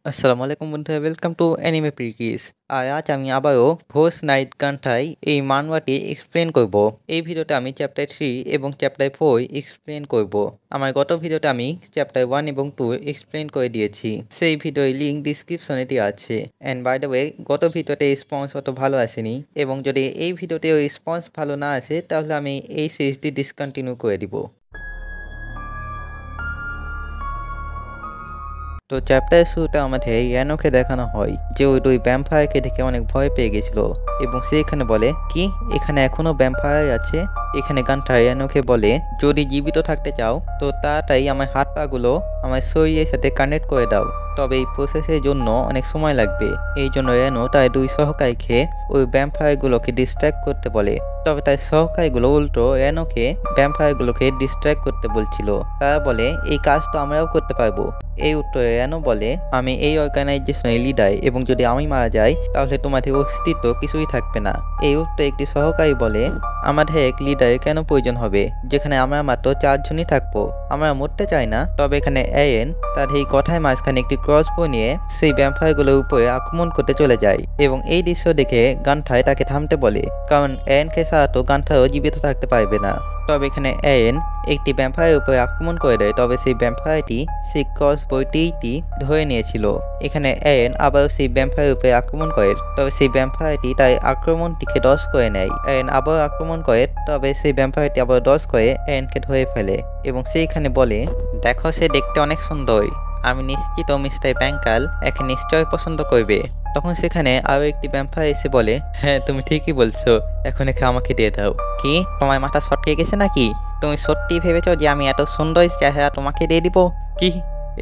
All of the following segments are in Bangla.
আসসালামু আলাইকুম বন্ধুরা, ওয়েলকাম টু অ্যানিমে প্রিকিস। আর আজ আমি আবারও ঘোষ নাইট গানটাই এই মানওয়াটি এক্সপ্লেন করব। এই ভিডিওতে আমি চ্যাপ্টার 3 এবং চ্যাপ্টার 4 এক্সপ্লেন করব। আমার গত ভিডিওতে আমি চ্যাপ্টার 1 এবং 2 এক্সপ্লেন করে দিয়েছি, সেই ভিডিওর লিঙ্ক ডিসক্রিপশনে দেওয়া আছে। অ্যান্ড বাই দ্য ওয়ে, গত ভিডিওতে রেসপন্স অত ভালো আসেনি, এবং যদি এই ভিডিওতে রেসপন্স ভালো না আসে তাহলে আমি এই সিরিজটি ডিসকন্টিনিউ করে দিব। তো চ্যাপ্টারের শুরুতে আমাদের ইয়ানোকে দেখানো হয় যে ওই দুই ভ্যাম্পায়ারকে দেখে অনেক ভয় পেয়ে গেছিল, এবং সে এখানে বলে কি এখানে এখনো ভ্যাম্পায়ার আছে। এখানে গানটা ইয়ানোকে বলে যদি জীবিত থাকতে চাও তো তাড়াতাড়ি আমার হাত পাগুলো আমার শরীরের সাথে কানেক্ট করে দাও, তবে এই প্রসেসের জন্য অনেক সময় লাগবে। এই জন্য ইয়ানো তার দুই সহকারীকে ওই ভ্যাম্পায়ারগুলোকে ডিস্ট্র্যাক্ট করতে বলে, তবে তার সহকারীগুলো উল্টো ইয়ানোকে ভ্যাম্পায়ারগুলোকে ডিস্ট্র্যাক্ট করতে বলছিল। তারা বলে এই কাজ তো আমরাও করতে পারবো। এই উত্তরে ইয়ানো বলে আমি এই অর্গানাইজেশনের লিডার, এবং যদি আমি মারা যাই তাহলে তোমাদের অস্তিত্ব কিছুই থাকবে না। এই উত্তরে একটি সহকারী বলে আমাদের এক লিডার কেন প্রয়োজন হবে যেখানে আমরা মাত্র 4 জনই থাকবো, আমরা মরতে চাই না। তবে এখানে এন তার এই কথায় মাঝখানে একটি ক্রসবো নিয়ে সেই ভ্যাম্পায়ারগুলোর উপরে আক্রমণ করতে চলে যায়, এবং এই দৃশ্য দেখে গানঠায় তাকে থামতে বলে, কারণ এনকে ছাড়া তো গানঠায়ও জীবিত থাকতে পারবে না। তবে এখানে এন একটি ভ্যাম্পায়ারের উপরে আক্রমণ করে দেয়, তবে সেই ভ্যাম্পায়ারটি সেই ক্রসবোটি ধরে নিয়েছিল। এখানে এন আবার সেই ভ্যাম্পায়ারের উপরে আক্রমণ করে, তবে সেই ভ্যাম্পায়ারটি তার আক্রমণটিকে ডজ করে নেয়। এন আবার আক্রমণ করে, তবে সেই ভ্যাম্পায়ারটি আবার ডজ করে এনকে ধরে ফেলে, এবং সেইখানে বলে দেখো সে দেখতে অনেক সুন্দর, আমি নিশ্চিত মিস্টার ব্যাংকাল একে নিশ্চয় পছন্দ করবে। তখন সেখানে আরও একটি ভ্যাম্পায়ার এসে বলে হ্যাঁ তুমি ঠিকই বলছো, এখন একে আমাকে দিয়ে দাও। কি তোমার মাথা সটকে গেছে নাকি? তুমি সত্যি ভেবেছো যে আমি এত সুন্দর চেহারা তোমাকে দিয়ে দিব? কি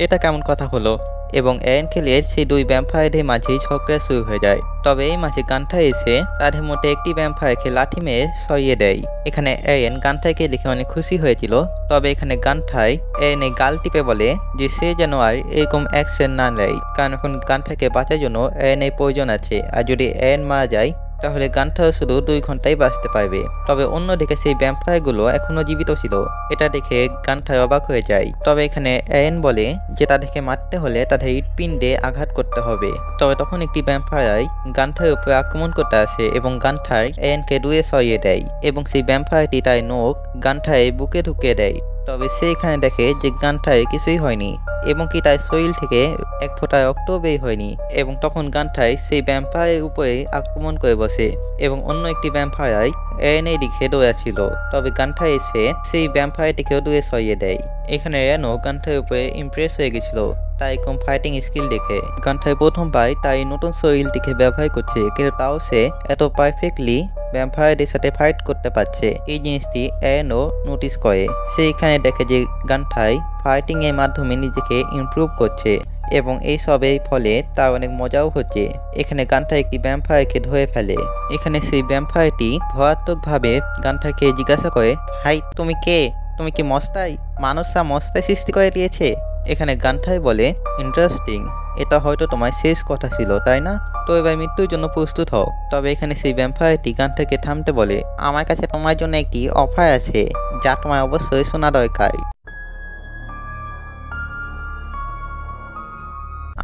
এটা কেমন কথা হলো? এবং এন খেলিয়ে সেই দুই ভ্যাম্পায়ারদের মাঝেই ঝগড়া শুরু হয়ে যায়। তবে এই মাঝে গানটা এসে তাদের মধ্যে একটি ভ্যাম্পায়ারকে লাঠি মেরে সরিয়ে দেয়। এখানে এন গানটাকে দেখে অনেক খুশি হয়েছিল, তবে এখানে গানটায় এন এই গাল টিপে বলে যে সে যেন আর এরকম অ্যাকশন না নেয়, কারণ এখন গানটাকে বাঁচার জন্য এন এর প্রয়োজন আছে, আর যদি এন মারা যায় তাহলে গানটাও শুধু 2 ঘন্টাই বাঁচতে পারবে। তবে অন্যদিকে সেই ভ্যাম্পায়ারগুলো এখনো জীবিত ছিল, এটা দেখে গানটায় অবাক হয়ে যায়। তবে এখানে এন বলে যে তাদেরকে মারতে হলে তাদের হৃৎপিণ্ডে আঘাত করতে হবে। তবে তখন একটি ভ্যাম্পায়ার গানটার উপরে আক্রমণ করতে আসে, এবং গানটার এনকে দূরে সরিয়ে দেয়, এবং সেই ভ্যাম্পায়ারটি তার নখ গানটার বুকে ঢুকিয়ে দেয়। তবে সে এখানে দেখে যে গানটার কিছুই হয়নি, এবং কি তার শরীর থেকে এক ফোঁটা রক্ত বের হয়নি, এবং তখন গানটায় সেই ভ্যাম্পায়ারের উপরে আক্রমণ করে বসে, এবং অন্য একটি ভ্যাম্পায়ার এনের দিকে দৌড়াচ্ছিল। তবে গানটা এসে সেই ভ্যাম্পায়ারটিকেও দূরে সরিয়ে দেয়। এখানে রেনো গানটার উপরে ইমপ্রেস হয়ে গেছিল তাই কম ফাইটিং স্কিল দেখে। গানটায় প্রথমবার তাই নতুন শরীরটিকে ব্যবহার করছে, কিন্তু তাও সে এত পারফেক্টলি ভ্যাম্পায়ারদের সাথে ফাইট করতে পারছে, এই জিনিসটি এনও নোটিস করে। সে এখানে দেখে যে গানটাই ফাইটিং এর মাধ্যমে নিজেকে ইমপ্রুভ করছে, এবং এই সবের ফলে তার অনেক মজাও হচ্ছে। এখানে গানটা একটি ভ্যাম্পায়ারকে ধরে ফেলে। এখানে সেই ভ্যাম্পায়ারটি ভয়াত্মকভাবে গানটাকে জিজ্ঞাসা করে হাই তুমি কে? তুমি কি মস্তাই? মানুষরা মস্তাই সৃষ্টি করে দিয়েছে? এখানে গানটাই বলে ইন্টারেস্টিং, এটা হয়তো তোমার শেষ কথা ছিল তাই না? তো এবার মৃত্যুর জন্য প্রস্তুত হও। তবে এখানে সেই ভ্যাম্পায়ারটি গানটাকে থামতে বলে আমার কাছে তোমার জন্য একটি অফার আছে যা তোমার অবশ্যই শোনা দরকার।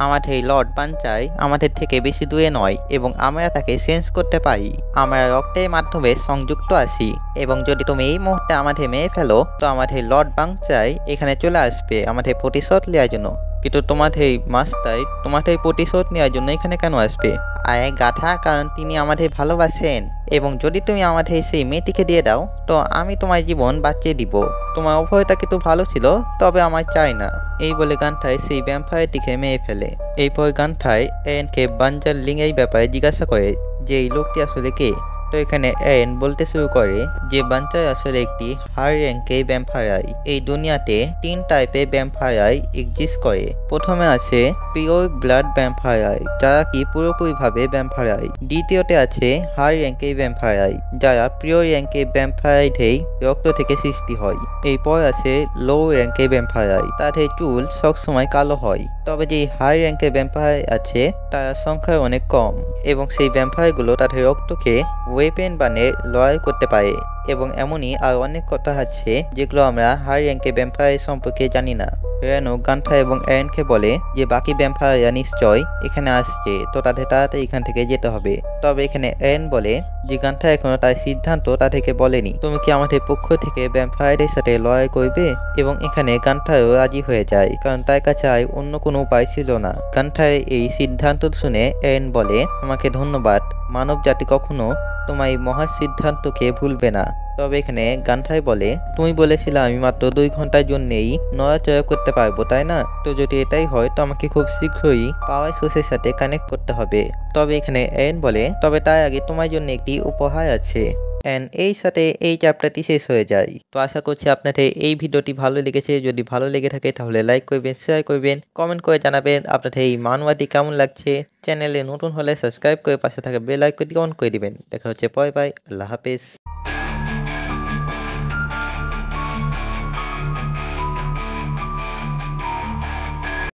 আমাদের লর্ড বাঞ্চার আমাদের থেকে বেশি দূরে নয়, এবং আমরা তাকে সেন্স করতে পারি। আমরা রক্তের মাধ্যমে সংযুক্ত আছি, এবং যদি তুমি এই মুহূর্তে আমাদের মেরে ফেলো তো আমাদের লর্ড বাঞ্চার এখানে চলে আসবে আমাদের প্রতিশোধ নেওয়ার জন্য। কিন্তু তোমাদের মাস্টার তোমাদের প্রতিশোধ নেওয়ার জন্য এখানে কেন আসবে? আয় গাধা, কারণ তিনি আমাদের ভালোবাসেন, এবং যদি তুমি আমাদের সেই মেয়েটিকে দিয়ে দাও তো আমি তোমার জীবন বাঁচিয়ে দিব। তোমার অভয়টা কিন্তু ভালো ছিল, তবে আমার চাই না। এই বলে গানটায় সেই ভ্যাম্পায়ারটিকে মেরে ফেলে। এরপর গানটায় এনকে বাঞ্জার লিঙ্গের ব্যাপারে জিজ্ঞাসা করে যে এই লোকটি আসলে কে। তো এখানে এন বলতে শুরু করে যে বাঞ্চার আসলে একটি হাই র্যাঙ্কের ভ্যাম্পায়ার। এই দুনিয়াতে 3 টাইপের ভ্যাম্পায়ার এক্সিস্ট করে। প্রথমে আছে পিওর ব্লাড ভ্যাম্পায়ার, যারা কি পুরোপুরিভাবে ভ্যাম্পায়ার। দ্বিতীয়তে আছে হাই র্যাঙ্কের ভ্যাম্পায়ার, যারা পিওর র্যাঙ্কের ভ্যাম্পায়ারদের রক্ত থেকে সৃষ্টি হয়। এরপর আছে লো র্যাঙ্কের ভ্যাম্পায়ার, তাদের চুল সবসময় কালো হয়। তবে যেই হাই র্যাঙ্কের ভ্যাম্পায়ার আছে তার সংখ্যা অনেক কম এবং সেই ভ্যাম্পায়ারগুলো তাদের রক্ত খেয়ে ওয়েপেন বানিয়ে লড়াই করতে পারে এবং এমনই আর অনেক কথা আছে যেগুলো আমরা হাই র্যাঙ্কের ভ্যাম্পায়ার সম্পর্কে জানি না। রেনো গান্থা এবং এরেনকে বলে যে বাকি ভ্যাম্পায়াররা নিশ্চয় এখানে আসছে, তো তাদের তাড়াতাড়ি এখান থেকে যেতে হবে। তবে এখানে এরেন বলে যে গান্থা এখনো তার সিদ্ধান্ত তা থেকে বলেনি। তুমি কি আমাদের পক্ষ থেকে ভ্যাম্পায়ারদের সাথে লড়াই করবে? এবং এখানে গান্থারও রাজি হয়ে যায়, কারণ তার কাছে আর অন্য কোনো উপায় ছিল না। গান্থার এই সিদ্ধান্ত শুনে এরেন বলে, তোমাকে ধন্যবাদ, মানব জাতি কখনো তোমার এই মহা সিদ্ধান্তকে ভুলবে না। তবে এখানে গান্থাই বলে, তুমি বলেছিলে আমি মাত্র 2 ঘন্টার জন্যই নড়াচড়া করতে পারবো, তাই না? তো যদি এটাই হয় তো আমাকে খুব শীঘ্রই পাওয়ার সোর্সের সাথে কানেক্ট করতে হবে। তবে এখানে এরেন বলে, তবে তার আগে তোমার জন্য একটি উপহার আছে। অ্যান্ড এই সাথে এই চ্যাপ্টারটি শেষ হয়ে যায়। তো আশা করছি আপনাদের এই ভিডিওটি ভালো লেগেছে। যদি ভালো লেগে থাকে তাহলে লাইক করবেন, শেয়ার করবেন, কমেন্ট করে জানাবেন আপনাদের এই মানওয়াটি কেমন লাগছে। চ্যানেলে নতুন হলে সাবস্ক্রাইব করে পাশে থাকা বেল আইকনটি অন করে দিবেন। দেখা হচ্ছে, বাই বাই, আল্লাহ হাফেজ।